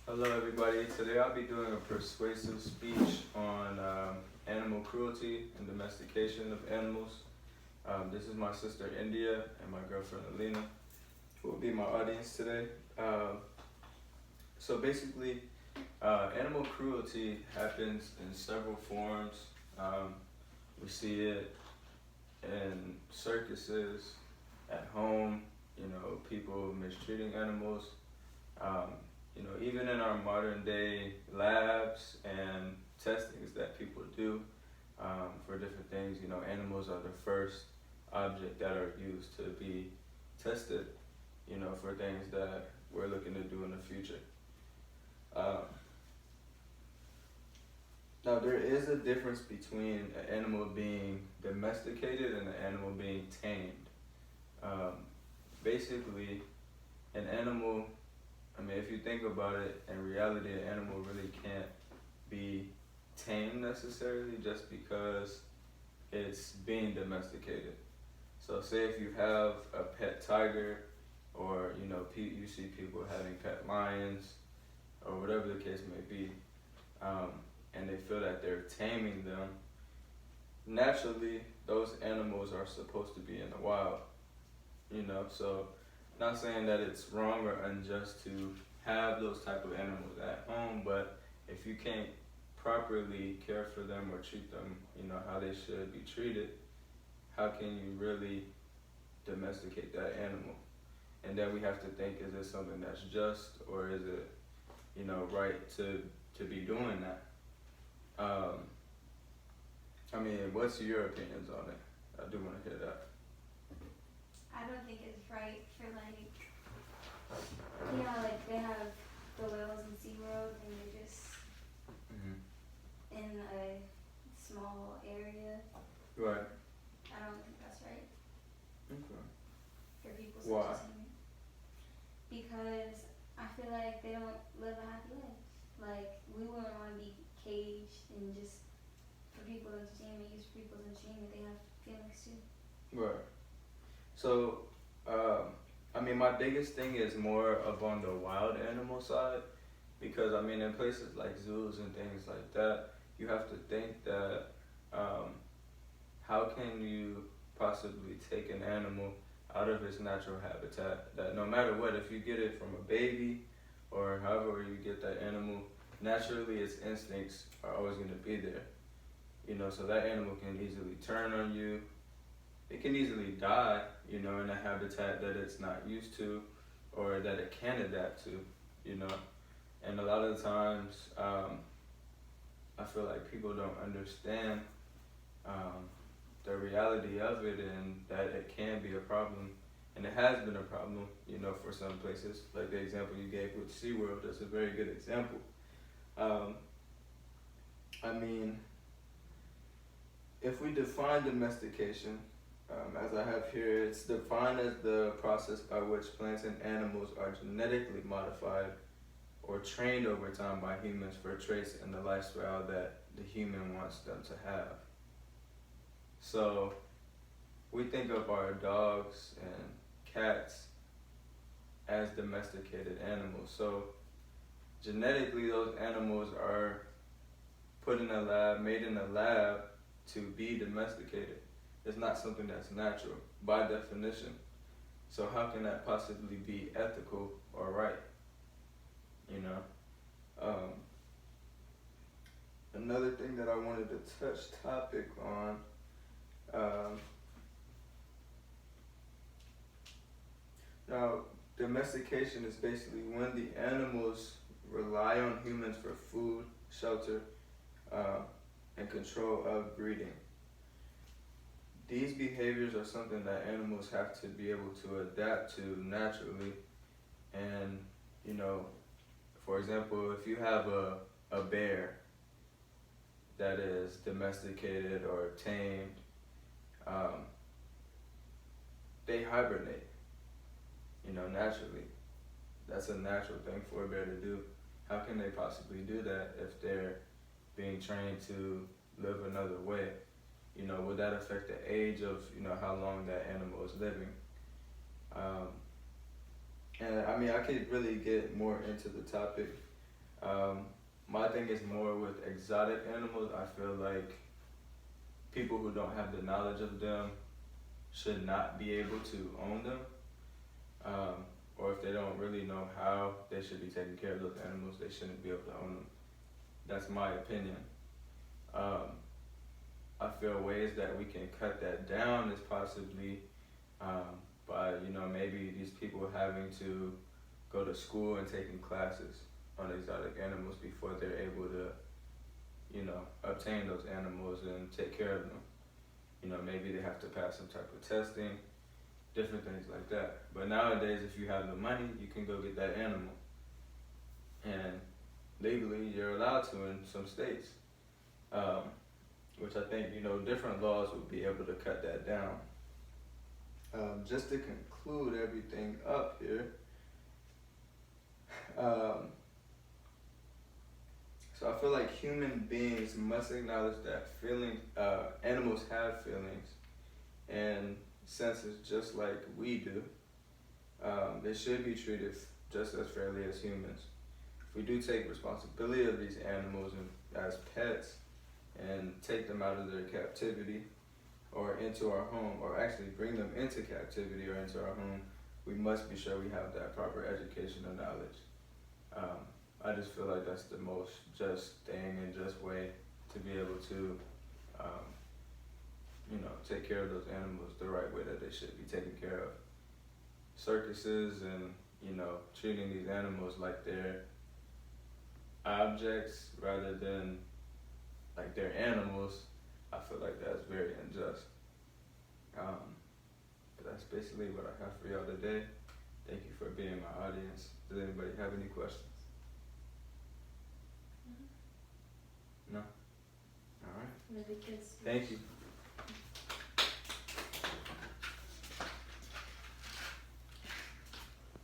Hello, everybody. Today I'll be doing a persuasive speech on animal cruelty and domestication of animals. This is my sister India and my girlfriend Alina, who will be my audience today. So basically, animal cruelty happens in several forms. We see it in circuses, at home, people mistreating animals. Um, Even in our modern day labs and testings that people do for different things, animals are the first object that are used to be tested, for things that we're looking to do in the future. Um, Now, there is a difference between an animal being domesticated and an animal being tamed. Um, Basically, an animal, if you think about it, in reality, an animal really can't be tamed necessarily just because it's being domesticated. So, say if you have a pet tiger, or you see people having pet lions, or whatever the case may be, and they feel that they're taming them. Naturally, those animals are supposed to be in the wild, So, not saying that it's wrong or unjust to have those type of animals at home, but if you can't properly care for them or treat them, how they should be treated, how can you really domesticate that animal? And then we have to think: is it something that's just, or is it, right to be doing that? What's your opinions on it? I do want to hear that. I don't think it's right for like they have the whales in SeaWorld and they're just in a small area. Right. I don't think that's right Okay. for people Why? such as me. Because I feel like they don't live a happy life. Like, we wouldn't want to be caged and just for people's entertainment, use for people's entertainment. They have feelings too. Right. So, my biggest thing is more of on the wild animal side, because in places like zoos and things like that, you have to think that how can you possibly take an animal out of its natural habitat? That no matter what, if you get it from a baby or however you get that animal, naturally its instincts are always going to be there. So that animal can easily turn on you. It can easily die, in a habitat that it's not used to or that it can adapt to, And a lot of the times, I feel like people don't understand the reality of it, and that it can be a problem. And it has been a problem, for some places. Like the example you gave with SeaWorld, that's a very good example. If we define domestication, as I have here, it's defined as the process by which plants and animals are genetically modified or trained over time by humans for traits in the lifestyle that the human wants them to have. So, we think of our dogs and cats as domesticated animals. So, genetically, those animals are put in a lab, made in a lab to be domesticated. It's not something that's natural by definition. So how can that possibly be ethical or right? Another thing that I wanted to touch topic on, now domestication is basically when the animals rely on humans for food, shelter, and control of breeding. These behaviors are something that animals have to be able to adapt to naturally. And, for example, if you have a bear that is domesticated or tamed, they hibernate, naturally. That's a natural thing for a bear to do. How can they possibly do that if they're being trained to live another way? Would that affect the age of, how long that animal is living? And I could really get more into the topic, My thing is more with exotic animals. I feel like people who don't have the knowledge of them should not be able to own them. Or if they don't really know how they should be taking care of those animals, they shouldn't be able to own them. That's my opinion. I feel ways that we can cut that down is possibly by, maybe these people having to go to school and taking classes on exotic animals before they're able to, obtain those animals and take care of them. Maybe they have to pass some type of testing, different things like that. But nowadays, if you have the money, you can go get that animal. And legally, you're allowed to in some states. Which I think, different laws would be able to cut that down. Just to conclude everything up here, so I feel like human beings must acknowledge that animals have feelings and senses just like we do. They should be treated just as fairly as humans. If we do take responsibility of these animals as pets and take them out of their captivity or into our home, or actually bring them into captivity or into our home, we must be sure we have that proper educational knowledge. I just feel like that's the most just thing and just way to be able to, take care of those animals the right way that they should be taken care of. Circuses and, treating these animals like they're objects rather than like they're animals, I feel like that's very unjust. But that's basically what I have for y'all today. Thank you for being my audience. Does anybody have any questions? No? All right. Really good speech. Thank you.